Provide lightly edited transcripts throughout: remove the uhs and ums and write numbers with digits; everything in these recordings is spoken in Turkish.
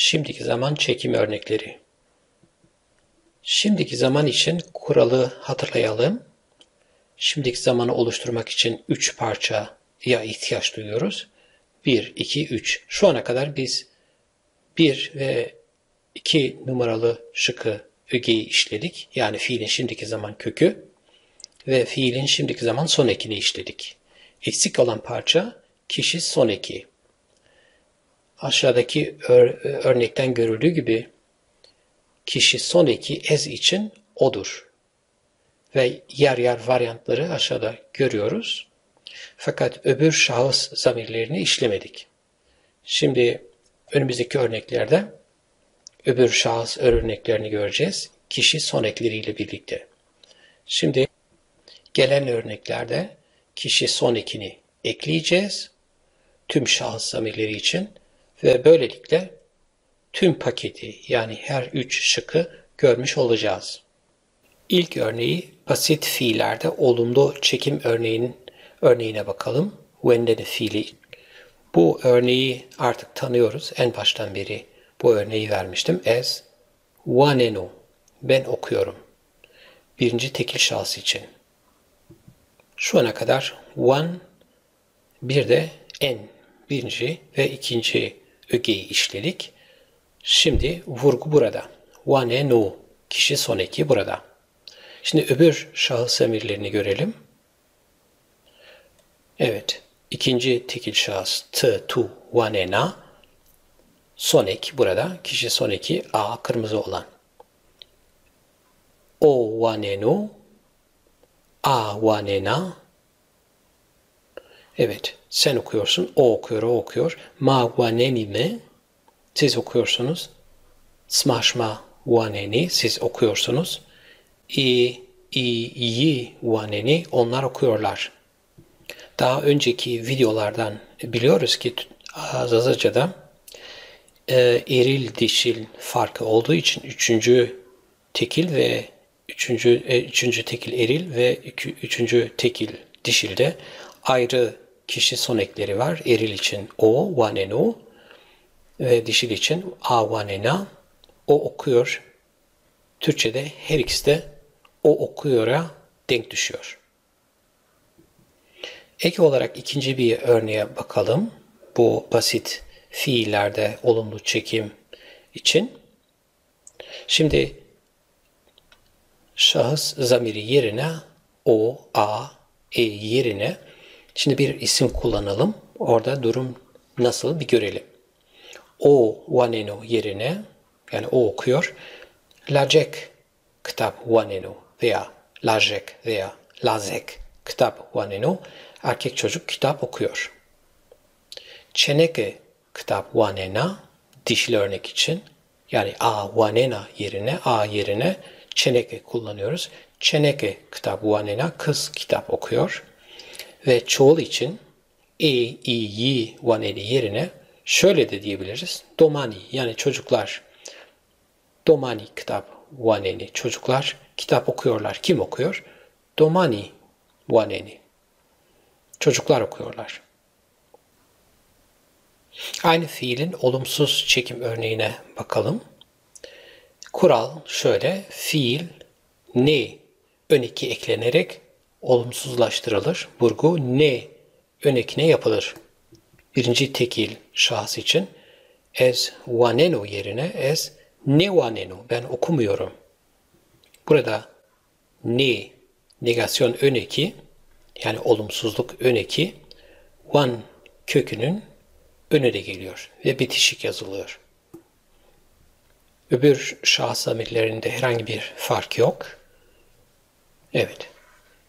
Şimdiki zaman çekim örnekleri. Şimdiki zaman için kuralı hatırlayalım. Şimdiki zamanı oluşturmak için 3 parçaya ihtiyaç duyuyoruz. 1, 2, 3. Şu ana kadar biz 1 ve 2 numaralı şıkı ögeyi işledik. Yani fiilin şimdiki zaman kökü ve fiilin şimdiki zaman son ekini işledik. Eksik olan parça kişi son eki. Aşağıdaki örnekten görüldüğü gibi kişi son eki ez için odur. Ve yer yer varyantları aşağıda görüyoruz. Fakat öbür şahıs zamirlerini işlemedik. Şimdi önümüzdeki örneklerde öbür şahıs örneklerini göreceğiz. Kişi son ekleriyle birlikte. Şimdi gelen örneklerde kişi son ekini ekleyeceğiz. Tüm şahıs zamirleri için ve böylelikle tüm paketi yani her 3 şıkı görmüş olacağız. İlk örneği basit fiillerde olumlu çekim örneğine bakalım. When'de fiili. Bu örneği artık tanıyoruz. En baştan beri bu örneği vermiştim. As waneno. Ben okuyorum. Birinci tekil şahıs için. Şu ana kadar one, bir de en. Birinci ve ikinci ögeyi işledik. Şimdi vurgu burada. Waneno. Kişi son eki burada. Şimdi öbür şahıs emirlerini görelim. Evet. İkinci tekil şahıs t, tu, wanena. Son ek burada. Kişi son eki a kırmızı olan. O waneno. A wanena. Evet. Sen okuyorsun. O okuyor. O okuyor. Ma waneni mi? Siz okuyorsunuz. Smaşma waneni. Siz okuyorsunuz. İyi waneni. Onlar okuyorlar. Daha önceki videolardan biliyoruz ki Zazaca'da eril dişil farkı olduğu için üçüncü tekil tekil eril ve üçüncü tekil dişilde ayrı kişi son ekleri var. Eril için o, waneno ve dişil için a, wanena. O okuyor. Türkçe'de her ikisi de o okuyora denk düşüyor. Ek olarak ikinci bir örneğe bakalım. Bu basit fiillerde olumlu çekim için. Şimdi şahıs zamiri yerine o, a, e yerine şimdi bir isim kullanalım. Orada durum nasıl bir görelim. O waneno yerine yani o okuyor. Lacek kitap waneno veya lajek veya lazek kitap waneno. Erkek çocuk kitap okuyor. Çeneke kitap wanena dişli örnek için yani a wanena yerine a yerine çeneke kullanıyoruz. Çeneke kitap wanena kız kitap okuyor. Ve çoğul için iyi waneni yerine şöyle de diyebiliriz. Domani yani çocuklar. Domani kitap waneni çocuklar kitap okuyorlar. Kim okuyor? Domani waneni. Çocuklar okuyorlar. Aynı fiilin olumsuz çekim örneğine bakalım. Kural şöyle. Fiil ne ön eki eklenerek olumsuzlaştırılır. Vurgu ne ön ekine yapılır. Birinci tekil şahıs için as waneno yerine as ne waneno. Ben okumuyorum. Burada ne negasyon ön eki yani olumsuzluk ön eki one kökünün önüne geliyor ve bitişik yazılıyor. Öbür şahıs zamirlerinde herhangi bir fark yok. Evet.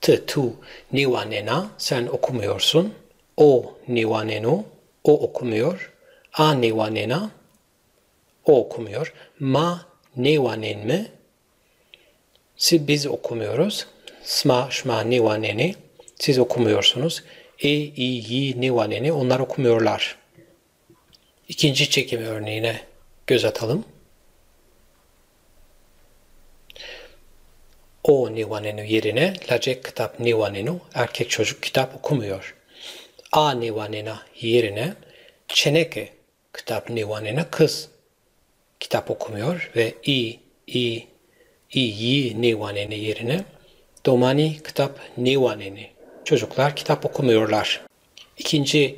T, tu, niwa nena sen okumuyorsun. O niwa neno o okumuyor. A niwa nena o okumuyor. Ma niwa nenme biz okumuyoruz. Sma, şma, niwa neni siz okumuyorsunuz. İyi, niwa neni onlar okumuyorlar. İkinci çekim örneğine göz atalım. O niwanenu yerine lacek kitap niwanenu erkek çocuk kitap okumuyor. A niwanena yerine çeneke kitap niwanena kız kitap okumuyor ve iyi nevaneni yerine domani kitap nevaneni. Çocuklar kitap okumuyorlar. İkinci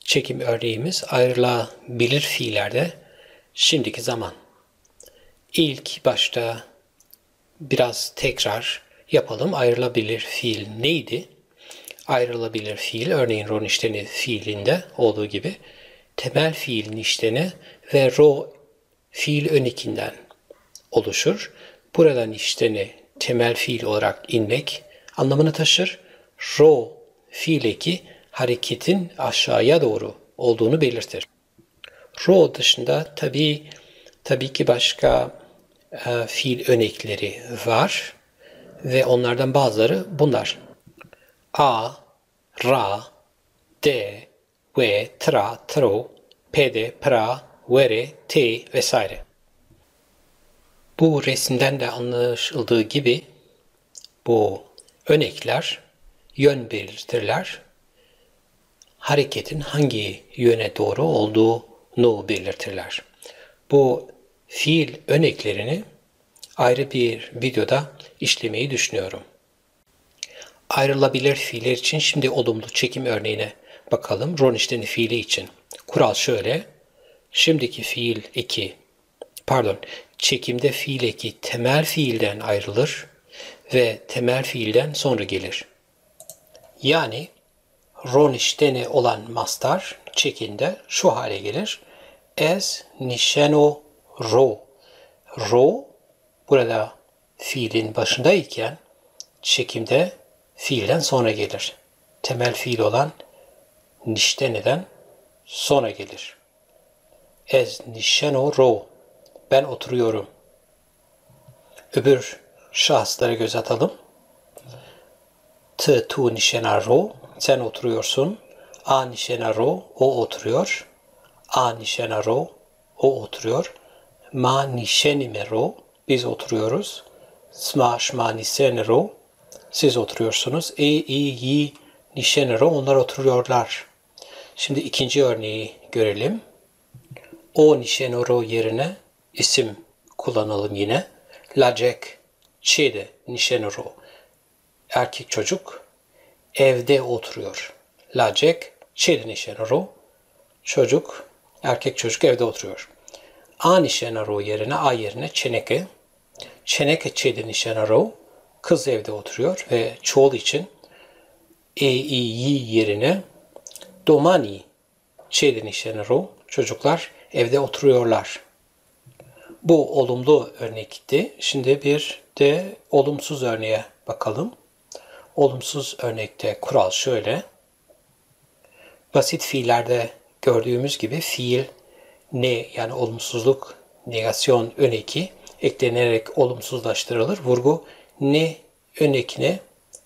çekim örneğimiz ayrılabilir fiillerde şimdiki zaman. İlk başta biraz tekrar yapalım. Ayrılabilir fiil neydi? Ayrılabilir fiil, örneğin ro nişteni fiilinde olduğu gibi temel fiil nişteni ve ro fiil önekinden oluşur. Burada nişteni temel fiil olarak inmek anlamını taşır. Ro fiil eki hareketin aşağıya doğru olduğunu belirtir. Ro dışında tabii ki başka fiil örnekleri var ve onlardan bazıları bunlar. A, ra, de, ve, tra, tro, pede, pra, vere, te vesaire. Bu resimden de anlaşıldığı gibi bu örnekler yön belirtirler. Hareketin hangi yöne doğru olduğunu belirtirler. Bu fiil örneklerini ayrı bir videoda işlemeyi düşünüyorum. Ayrılabilir fiiller için şimdi olumlu çekim örneğine bakalım. Ro nişteni fiili için. Kural şöyle. Şimdiki fiil eki, çekimde fiil eki temel fiilden ayrılır ve temel fiilden sonra gelir. Yani ro nişteni olan mastar çekimde şu hale gelir. Ez nişeno ro. Ro burada fiilin başındayken çekimde fiilden sonra gelir. Temel fiil olan nişteniden sonra gelir. Ez nişeno ro. Ben oturuyorum. Öbür şahıslara göz atalım. Tu nişena ro. Sen oturuyorsun. A nişena ro. O oturuyor. A nişena ro. O oturuyor. Ma nişenime ro. Biz oturuyoruz. Sma şma nişene ro. Siz oturuyorsunuz. İyi nişene ro. Onlar oturuyorlar. Şimdi ikinci örneği görelim. O nişeno ro yerine isim kullanalım yine. Lacek çede nişeno ro. Erkek çocuk evde oturuyor. Lacek çede nişeno ro. Erkek çocuk evde oturuyor. A nişeno ro yerine A yerine çeneke. Çeneke çede nişeno ro. Kız evde oturuyor ve çoğul için iyi yerine domani çede nişeno ro. Çocuklar evde oturuyorlar. Bu olumlu örnekti. Şimdi bir de olumsuz örneğe bakalım. Olumsuz örnekte kural şöyle. Basit fiillerde gördüğümüz gibi fiil ne yani olumsuzluk, negasyon öneki eklenerek olumsuzlaştırılır. Vurgu ne önekine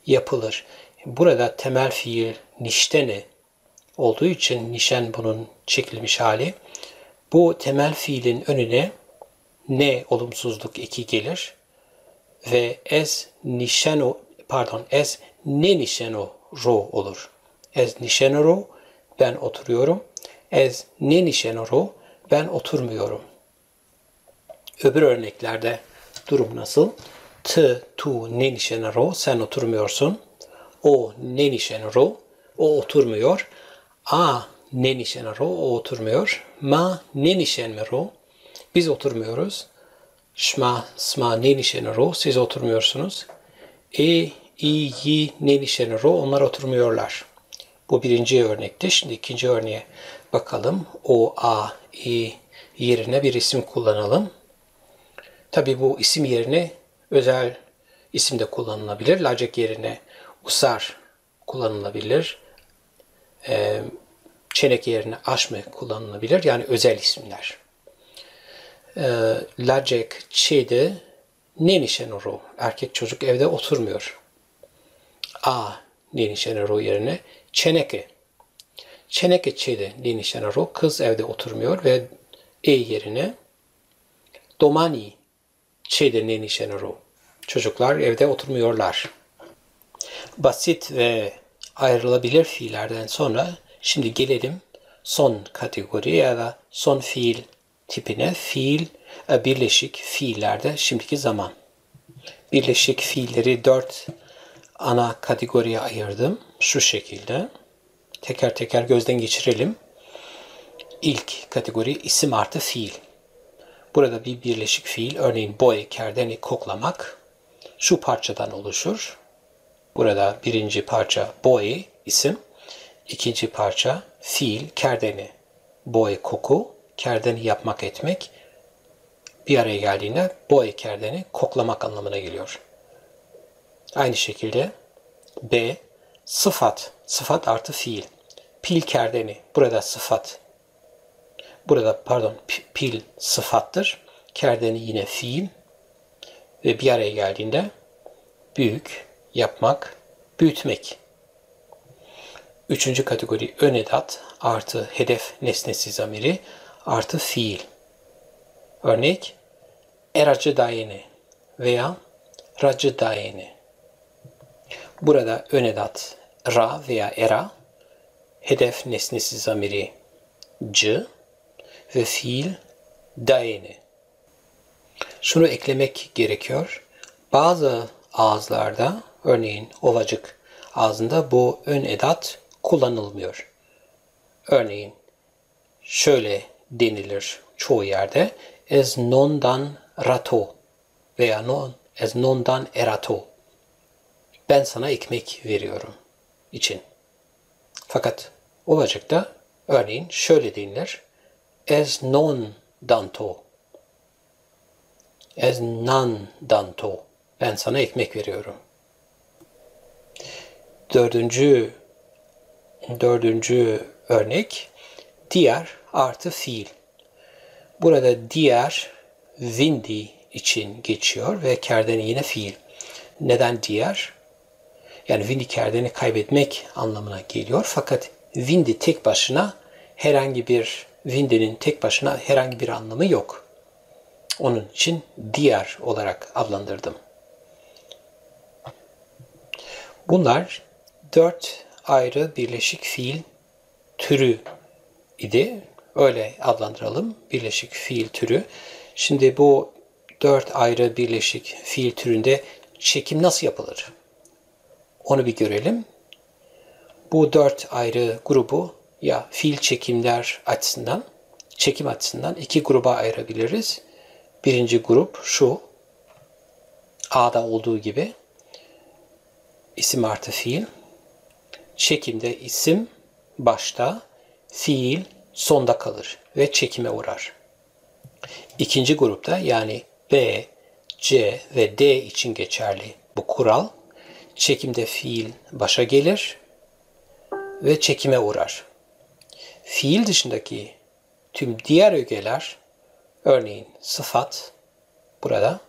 yapılır. Burada temel fiil niştene olduğu için nişen bunun çekilmiş hali. Bu temel fiilin önüne ne olumsuzluk eki gelir ve ez ne nişeno ro olur. Ez nişeno ro ben oturuyorum. Ez ne nişeno ro ben oturmuyorum. Öbür örneklerde durum nasıl? Tu ne nişeno ro sen oturmuyorsun. O ne nişeno ro o oturmuyor. A ne nişeno ro o oturmuyor. Ma ne nişeno ro biz oturmuyoruz. Sma ne nişeno ro siz oturmuyorsunuz. İyi ne nişeno ro onlar oturmuyorlar. Bu birinci örnekti. Şimdi ikinci örneğe bakalım. O, A, yerine bir isim kullanalım. Tabii bu isim yerine özel isim de kullanılabilir. Lacek yerine usar kullanılabilir. Çenek yerine aşme kullanılabilir. Yani özel isimler. Lacek çede ne nişeno ro. Erkek çocuk evde oturmuyor. A ne nişeno ro yerine çeneke. Çeneke çede ne nişeno ro. Kız evde oturmuyor ve yerine domani çede ne nişeno ro. Çocuklar evde oturmuyorlar. Basit ve ayrılabilir fiillerden sonra şimdi gelelim son kategoriye ya da son fiil tipine. Fiil Birleşik fiillerde şimdiki zaman. Birleşik fiilleri 4 ana kategoriye ayırdım. Şu şekilde. Teker teker gözden geçirelim. İlk kategori isim artı fiil. Burada bir birleşik fiil, örneğin boy, kerdeni, koklamak şu parçadan oluşur. Burada birinci parça boy, isim. İkinci parça fiil, kerdeni. Boy, koku, kerdeni yapmak, etmek. Bir araya geldiğinde boy, kerdeni, koklamak anlamına geliyor. Aynı şekilde B, sıfat. Sıfat artı fiil. Pil, kerdeni. Burada sıfat. Pil sıfattır. Kerdeni yine fiil. Ve bir araya geldiğinde büyük, yapmak, büyütmek. Üçüncü kategori ön edat artı hedef nesnesi zamiri artı fiil. Örnek eracı dayeni veya racı dayeni. Burada ön edat ra veya era, hedef nesnesi zamiri c ve fiil dayeni. Şunu eklemek gerekiyor. Bazı ağızlarda, örneğin Ovacık ağzında bu ön edat kullanılmıyor. Örneğin şöyle denilir çoğu yerde: ez nondan rato veya ez nondan erato. Ben sana ekmek veriyorum için. Fakat Ovacık'ta örneğin şöyle denilir: ez non danto. Ez nan danto. Ben sana ekmek veriyorum. Dördüncü örnek diğer artı fiil. Burada diğer vindi için geçiyor ve kerdeni yine fiil. Neden diğer? Yani vindi kerdeni kaybetmek anlamına geliyor. Fakat vindi tek başına vindinin tek başına herhangi bir anlamı yok. Onun için diğer olarak adlandırdım. Bunlar 4 ayrı birleşik fiil türü idi. Öyle adlandıralım. Birleşik fiil türü. Şimdi bu 4 ayrı birleşik fiil türünde çekim nasıl yapılır? Onu bir görelim. Bu 4 ayrı grubu ya fiil çekimler açısından, çekim açısından 2 gruba ayırabiliriz. Birinci grup şu. A'da olduğu gibi isim artı fiil. Çekimde isim başta, fiil sonda kalır ve çekime uğrar. İkinci grupta, yani B, C ve D için geçerli bu kural. Çekimde fiil başa gelir ve çekime uğrar. Fiil dışındaki tüm diğer ögeler, örneğin sıfat burada,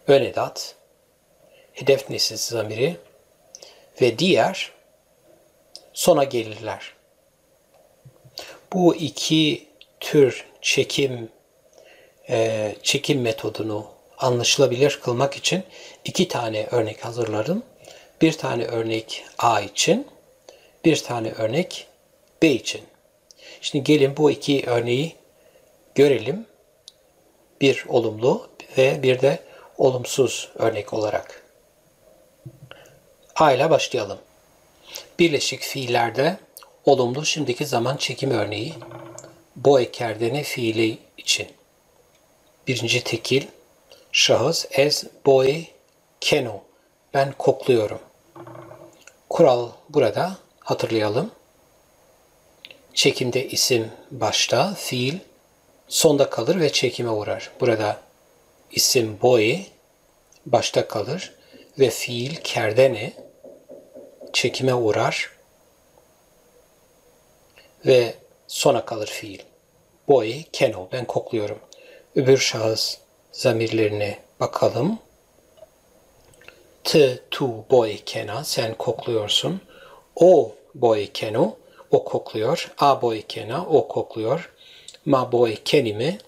ön edat, hedef nesnesi zamiri ve diğer sona gelirler. Bu iki tür çekim metodunu anlaşılabilir kılmak için 2 tane örnek hazırladım. Bir tane örnek A için, bir tane örnek B için. Şimdi gelin bu 2 örneği görelim. Bir olumlu ve bir de olumsuz örnek olarak. A ile başlayalım. Birleşik fiillerde olumlu şimdiki zaman çekim örneği boy kerdeni fiili için. Birinci tekil şahıs ez boy keno. Ben kokluyorum. Kural burada hatırlayalım. Çekimde isim başta, fiil sonda kalır ve çekime uğrar. Burada isim boy başta kalır ve fiil kerdene çekime uğrar ve sona kalır fiil. Boy keno, ben kokluyorum. Öbür şahıs zamirlerine bakalım. Tu boy kena, sen kokluyorsun. O boy keno, o kokluyor. A boy kena, o kokluyor. Ma boy kenimi,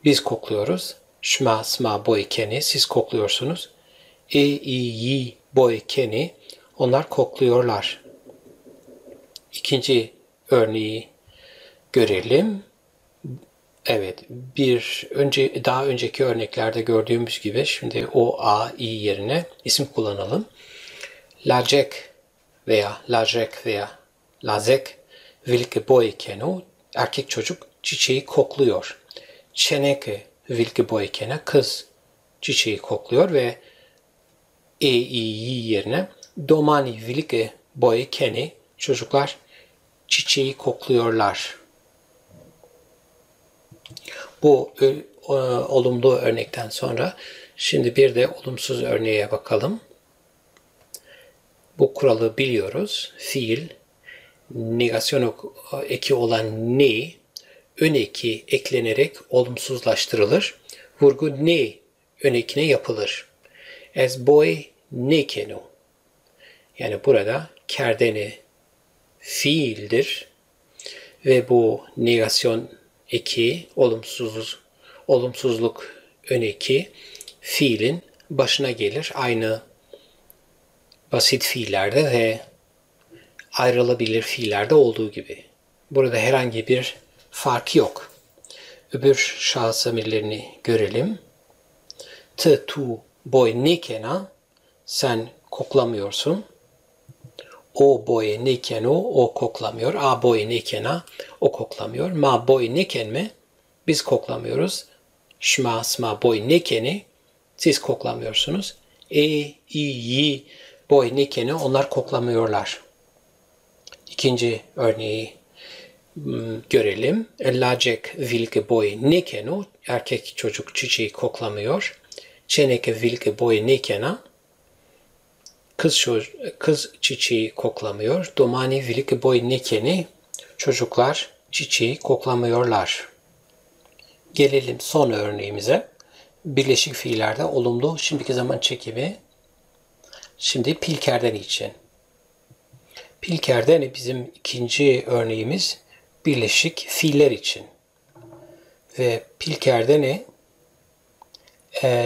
biz kokluyoruz. Şma sma boy keni, siz kokluyorsunuz. I yi boy keni, onlar kokluyorlar. İkinci örneği görelim. Evet, daha önceki örneklerde gördüğümüz gibi şimdi o a, i yerine isim kullanalım. Lacek veya lajek veya lazek vilke boykeno erkek çocuk çiçeği kokluyor. Çeneke vilke boykena kız çiçeği kokluyor ve e, i, i yerine domani vilke boykeni çocuklar çiçeği kokluyorlar. Bu olumlu örnekten sonra şimdi bir de olumsuz örneğe bakalım. Bu kuralı biliyoruz. Fiil negasyon eki olan ne ön eki eklenerek olumsuzlaştırılır. Vurgu ne ön ekine yapılır. Ez boy nekenu. Yani burada kerdene fiildir ve bu negasyon eki, olumsuzluk ön eki fiilin başına gelir. Aynı basit fiillerde ve ayrılabilir fiillerde olduğu gibi. Burada herhangi bir fark yok. Öbür şahıs zamirlerini görelim. T, tu, boy, nekena sen koklamıyorsun. O boy nekeno o koklamıyor. A boy nekena o koklamıyor. Ma boy nekenme biz koklamıyoruz. Şma sma boy nekeni siz koklamıyorsunuz. E, i, yi boy nekeni onlar koklamıyorlar. İkinci örneği görelim. Lacek vilke boy nekeno erkek çocuk çiçeği koklamıyor. Çeneke vilke boy nekena kız çiçeği koklamıyor. Domani vilke boy nekeni çocuklar çiçeği koklamıyorlar. Gelelim son örneğimize. Birleşik fiillerde olumlu şimdiki zaman çekimi. Şimdi pilkerdeni için. Pilkerdeni bizim ikinci örneğimiz birleşik fiiller için. Ve pilkerdeni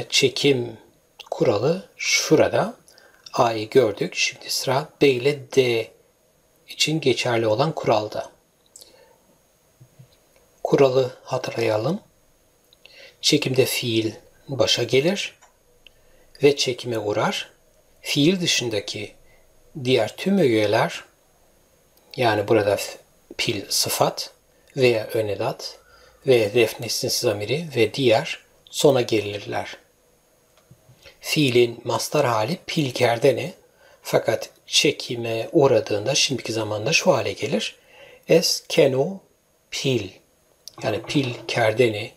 çekim kuralı şurada. A'yı gördük. Şimdi sıra B ile D için geçerli olan kuralda. Kuralı hatırlayalım. Çekimde fiil başa gelir ve çekime uğrar. Fiil dışındaki diğer tüm öğeler, yani burada pil sıfat veya ön edat ve ref nesnesi zamiri ve diğer sona gelirler. Fiilin mastar hali pilkerdene, fakat çekime uğradığında şimdiki zamanda şu hale gelir. Es keno pil, yani pil kerdene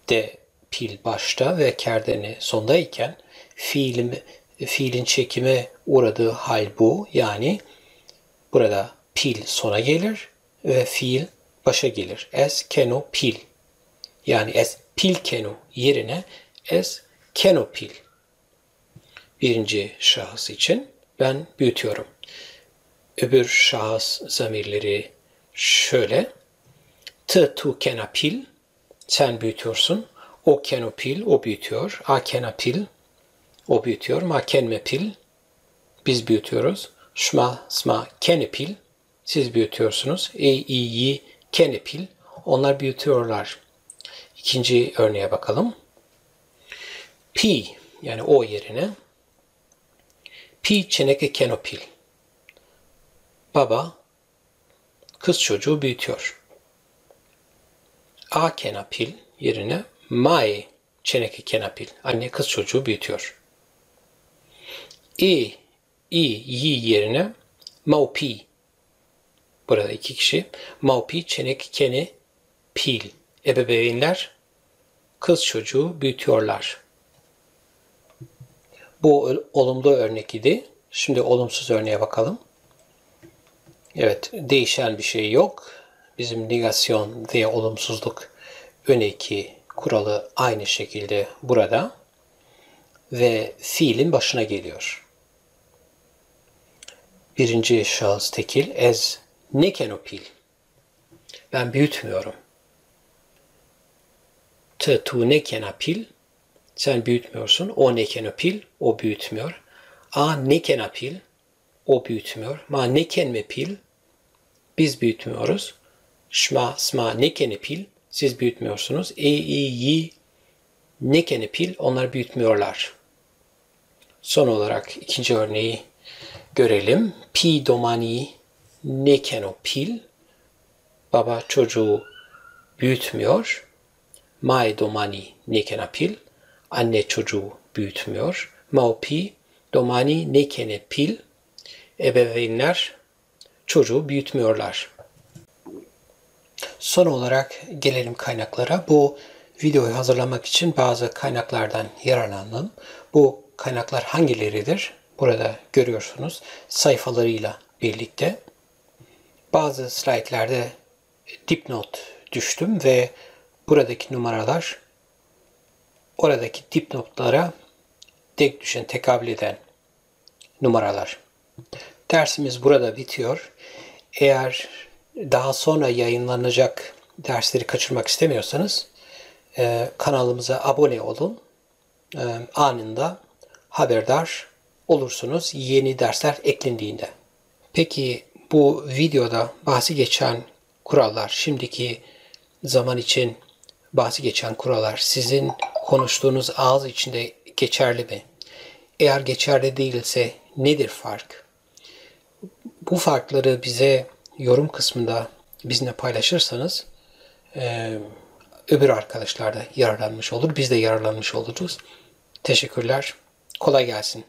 de pil başta ve kerdene sondayken fiilin çekime uğradığı hal bu. Yani burada pil sona gelir ve fiil başa gelir. Es keno pil. Yani es pil keno yerine es keno pil. Birinci şahıs için ben büyütüyorum. Öbür şahıs zamirleri şöyle. T, tu, kena pil. Sen büyütüyorsun. O keno pil. O büyütüyor. A kena pil. O büyütüyor. Ma kenme pil. Biz büyütüyoruz. Şma sma kene pil. Siz büyütüyorsunuz. E, i, yi kene pil. Onlar büyütüyorlar. İkinci örneğe bakalım. Pi, yani o yerine pi çeneke keno pil. Baba kız çocuğu büyütüyor. A kena pil yerine mai çeneke kena pil. Anne kız çocuğu büyütüyor. I, yi yerine maupi. Burada iki kişi. Maupi çeneke kene pil. Ebeveynler kız çocuğu büyütüyorlar. Bu olumlu örnek idi. Şimdi olumsuz örneğe bakalım. Evet, değişen bir şey yok. Bizim negasyon veya olumsuzluk ön eki kuralı aynı şekilde burada ve fiilin başına geliyor. Birinci şahıs tekil ez nekenopil. Ben büyütmüyorum. T, tu nekenapil. Sen büyütmüyorsun. O nekenopil. O büyütmüyor. A nekenapil. O büyütmüyor. Ma nekenmepil. Biz büyütmüyoruz. Şma, sma, nekeni pil. Siz büyütmüyorsunuz. E, i, y, nekeni pil. Onlar büyütmüyorlar. Son olarak ikinci örneği görelim. Pi domani nekeno pil. Baba çocuğu büyütmüyor. Mai domani nekena pil. Anne çocuğu büyütmüyor. Maupi domani nekene pil. Ebeveynler çocuğu büyütmüyorlar. Son olarak gelelim kaynaklara. Bu videoyu hazırlamak için bazı kaynaklardan yararlandım. Bu kaynaklar hangileridir? Burada görüyorsunuz sayfalarıyla birlikte. Bazı slaytlarda dipnot düştüm ve buradaki numaralar oradaki dipnotlara denk düşen, tekabül eden numaralar. Dersimiz burada bitiyor. Eğer daha sonra yayınlanacak dersleri kaçırmak istemiyorsanız kanalımıza abone olun. Anında haberdar olursunuz yeni dersler eklendiğinde. Peki bu videoda bahsi geçen kurallar, şimdiki zaman için bahsi geçen kurallar sizin konuştuğunuz ağız içinde geçerli mi? Eğer geçerli değilse nedir fark? Bu farkları bize yorum kısmında bizimle paylaşırsanız öbür arkadaşlar da yararlanmış olur. Biz de yararlanmış oluruz. Teşekkürler. Kolay gelsin.